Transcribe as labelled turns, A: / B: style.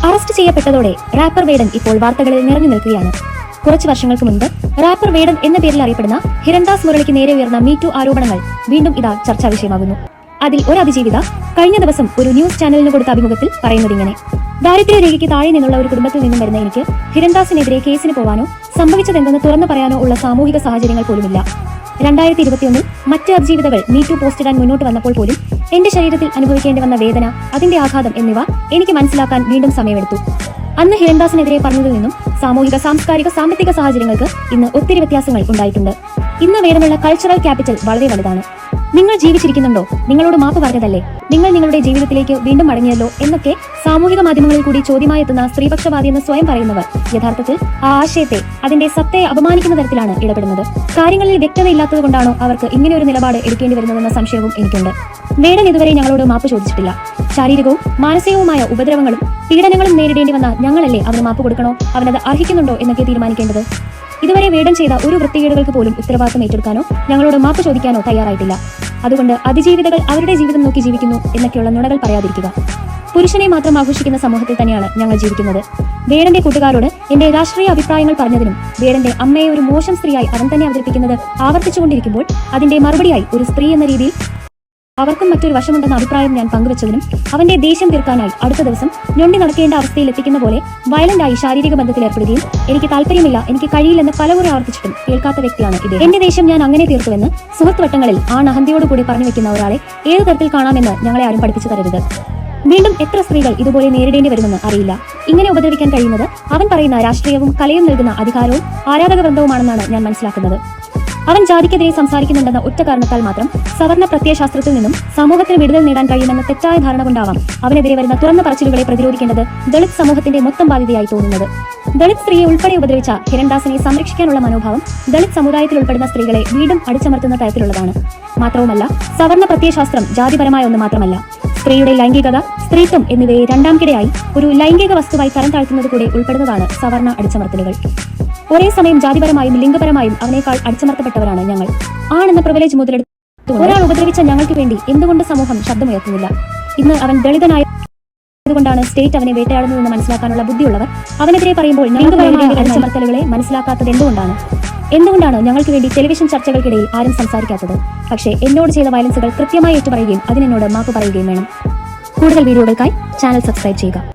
A: Arrest ചെയ്യപ്പെട്ടതോടെ wrapper വേടൻ ഇപ്പോൾ വാർത്തകളിൽ നിറഞ്ഞു നിൽക്കുകയാണ്. കുറച്ചു വർഷങ്ങൾക്ക് മുൻപ് റാപ്പർ വേടൻ എന്ന പേരിൽ അറിയപ്പെടുന്ന ഹിരൺദാസ് മുരളിക്ക് നേരെ ഉയർന്ന മീറ്റു ആരോപണങ്ങൾ വീണ്ടും ഇതാ ചർച്ചാ വിഷയമാകുന്നു. അതിൽ ഒരു അതിജീവിത കഴിഞ്ഞ ദിവസം ഒരു ന്യൂസ് ചാനലിന് കൊടുത്ത അഭിമുഖത്തിൽ പറയുന്നതിങ്ങനെ: ദാരിദ്ര്യരേഖയ്ക്ക് താഴെ നിന്നുള്ള ഒരു കുടുംബത്തിൽ നിന്നും വരുന്ന എനിക്ക് ഹിരൺദാസിനെതിരെ കേസിന് പോവാനോ സംഭവിച്ചതെന്തെന്ന് തുറന്നു പറയാനോ ഉള്ള സാമൂഹിക സാഹചര്യങ്ങൾ പോലുമില്ല. 2021 മറ്റ് അതിജീവിതകൾ മീറ്റു പോസ്റ്റിടാൻ മുന്നോട്ട് വന്നപ്പോൾ പോലും എന്റെ ശരീരത്തിൽ അനുഭവിക്കേണ്ടി വന്ന വേദന, അതിന്റെ ആഘാതം എന്നിവ എനിക്ക് മനസ്സിലാക്കാൻ വീണ്ടും സമയമെടുത്തു. അന്ന് ഹിരൺദാസിനെതിരെ പറഞ്ഞതിൽ നിന്നും സാമൂഹിക, സാംസ്കാരിക, സാമ്പത്തിക സാഹചര്യങ്ങൾക്ക് ഇന്ന് ഒത്തിരി വ്യത്യാസങ്ങൾ ഉണ്ടായിട്ടുണ്ട്. ഇന്ന് വേടനുള്ള കൾച്ചറൽ ക്യാപിറ്റൽ വളരെ വലുതാണ്. നിങ്ങൾ ജീവിച്ചിരിക്കുന്നുണ്ടോ? നിങ്ങളോട് മാപ്പ് പറഞ്ഞതല്ലേ? നിങ്ങൾ നിങ്ങളുടെ ജീവിതത്തിലേക്ക് വീണ്ടും മടങ്ങിയല്ലോ എന്നൊക്കെ സാമൂഹിക മാധ്യമങ്ങളിൽ കൂടി ചോദ്യമായി എത്തുന്ന സ്ത്രീപക്ഷവാദി എന്ന് സ്വയം പറയുന്നവർ യഥാർത്ഥത്തിൽ ആ ആശയത്തെ, അതിന്റെ സത്തയെ അപമാനിക്കുന്ന തരത്തിലാണ് ഇടപെടുന്നത്. കാര്യങ്ങളിൽ വ്യക്തതയില്ലാത്തത് കൊണ്ടാണോ അവർക്ക് ഇങ്ങനെ ഒരു നിലപാട് എടുക്കേണ്ടി വരുന്നതെന്ന സംശയവും എനിക്കുണ്ട്. വേടൻ ഇതുവരെ ഞങ്ങളോട് മാപ്പ് ചോദിച്ചിട്ടില്ല. ശാരീരികവും മാനസികവുമായ ഉപദ്രവങ്ങളും പീഡനങ്ങളും നേരിടേണ്ടി വന്ന ഞങ്ങളല്ലേ അവന് മാപ്പ് കൊടുക്കണോ, അവനത് അർഹിക്കുന്നുണ്ടോ എന്നൊക്കെ തീരുമാനിക്കേണ്ടത്. ഇതുവരെ വേടൻ ചെയ്ത ഒരു വൃത്തികേടുകൾക്ക് പോലും ഉത്തരവാദിത്തം ഏറ്റെടുക്കാനോ ഞങ്ങളോട് മാപ്പ് ചോദിക്കാനോ തയ്യാറായിട്ടില്ല. അതുകൊണ്ട് അതിജീവിതകൾ അവരുടെ ജീവിതം നോക്കി ജീവിക്കുന്നു എന്നൊക്കെയുള്ള നുണകൾ പറയാതിരിക്കുക. പുരുഷനെ മാത്രം ആഘോഷിക്കുന്ന സമൂഹത്തിൽ തന്നെയാണ് ഞങ്ങൾ ജീവിക്കുന്നത്. വേടന്റെ കൂട്ടുകാരോട് എന്റെ രാഷ്ട്രീയ അഭിപ്രായങ്ങൾ പറഞ്ഞതിനും വേടന്റെ അമ്മയെ ഒരു മോശം സ്ത്രീയായി അവൻ തന്നെ അവതരിപ്പിക്കുന്നത് ആവർത്തിച്ചുകൊണ്ടിരിക്കുമ്പോൾ അതിന്റെ മറുപടിയായി ഒരു സ്ത്രീ എന്ന രീതിയിൽ അവർക്കും മറ്റൊരു വശമുണ്ടെന്ന അഭിപ്രായം ഞാൻ പങ്കുവച്ചതിനും അവന്റെ ദേഷ്യം തീർക്കാനായി അടുത്ത ദിവസം ഞൊണ്ടി നടക്കേണ്ട അവസ്ഥയിൽ എത്തിക്കുന്ന പോലെ വയലന്റായി ശാരീരിക ബന്ധത്തിൽ ഏർപ്പെടുകയും എനിക്ക് താല്പര്യമില്ല, എനിക്ക് കഴിയില്ലെന്ന് പലകുറി ആവർത്തിച്ചിട്ടും കേൾക്കാത്ത വ്യക്തിയാണ് ഇത്. എന്റെ ദേഷ്യം ഞാൻ അങ്ങനെ തീർത്തുവെന്ന് സുഹൃത്ത് വട്ടങ്ങളിൽ അഹന്തയോടുകൂടി പറഞ്ഞു വെക്കുന്ന ഒരാളെ ഏതു തരത്തിൽ കാണാമെന്ന് ഞങ്ങളെ ആരും പഠിപ്പിച്ചു തരരുത്. വീണ്ടും എത്ര സ്ത്രീകൾ ഇതുപോലെ നേരിടേണ്ടി വരുമെന്ന് അറിയില്ല. ഇങ്ങനെ ഉപദ്രവിക്കാൻ കഴിയുന്നത് അവൻ പറയുന്ന രാഷ്ട്രീയവും കലയും നൽകുന്ന അധികാരവും ആരാധക വൃന്ദവുമാണെന്നാണ് ഞാൻ മനസ്സിലാക്കുന്നത്. അവൻ ജാതിക്കെതിരെ സംസാരിക്കുന്നുണ്ടെന്ന ഒറ്റ കാരണത്താൽ മാത്രം സവർണ പ്രത്യയശാസ്ത്രത്തിൽ നിന്നും സമൂഹത്തിന് വിടുതൽ നേടാൻ കഴിയുമെന്ന തെറ്റായ ധാരണ കൊണ്ടാവാം അവനെതിരെ വരുന്ന തുറന്ന പറച്ചിലുകളെ പ്രതിരോധിക്കേണ്ടത് ദളിത് സമൂഹത്തിന്റെ മൊത്തം ബാധ്യതയായി തോന്നുന്നത്. ദളിത് സ്ത്രീയെ ഉൾപ്പെടെ ഉപദ്രവിച്ച ഹിരൺദാസിനെ സംരക്ഷിക്കാനുള്ള മനോഭാവം ദളിത് സമുദായത്തിൽ ഉൾപ്പെടുന്ന സ്ത്രീകളെ വീണ്ടും അടിച്ചമർത്തുന്ന തരത്തിലുള്ളതാണ്. മാത്രവുമല്ല, സവർണ പ്രത്യയശാസ്ത്രം ജാതിപരമായ ഒന്ന് മാത്രമല്ല. സ്ത്രീയുടെ ലൈംഗികത, സ്ത്രീത്വം എന്നിവയെ രണ്ടാം കിടയായി ഒരു ലൈംഗിക വസ്തുവായി തരം താഴ്ത്തുന്നത് കൂടെ ഉൾപ്പെടുന്നതാണ് സവർണ അടിച്ചമർത്തലുകൾ. ഒരേ സമയം ജാതിപരമായും ലിംഗപരമായും അവനേക്കാൾ അടിച്ചമർത്തപ്പെട്ടവരാണ് ഞങ്ങൾ. ആണെന്ന പ്രിവിലേജ് മുതലെടുത്ത് ഒരാൾ ഉപദ്രവിച്ച ഞങ്ങൾക്ക് വേണ്ടി എന്തുകൊണ്ട് സമൂഹം ശബ്ദമുയർത്തുന്നില്ല? ഇന്ന് അവൻ ദളിതനായതുകൊണ്ടാണ് സ്റ്റേറ്റ് അവനെ വേട്ടയാടുന്നതെന്ന് മനസ്സിലാക്കാനുള്ള ബുദ്ധിയുള്ളവർ അവനെതിരെ പറയുമ്പോൾ ലിംഗപരമായ അടിച്ചമർത്തലുകളെ മനസ്സിലാക്കാത്തത് എന്തുകൊണ്ടാണ് ഞങ്ങൾക്ക് വേണ്ടി ടെലിവിഷൻ ചർച്ചകൾക്കിടയിൽ ആരും സംസാരിക്കാത്തത്? പക്ഷേ എന്നോട് ചെയ്ത വയലൻസുകൾ കൃത്യമായി ഏറ്റുപറയുകയും അതിനെന്നോട് മാപ്പ് പറയുകയും വേണം. കൂടുതൽ വീഡിയോകൾക്കായി ചാനൽ സബ്സ്ക്രൈബ് ചെയ്യുക.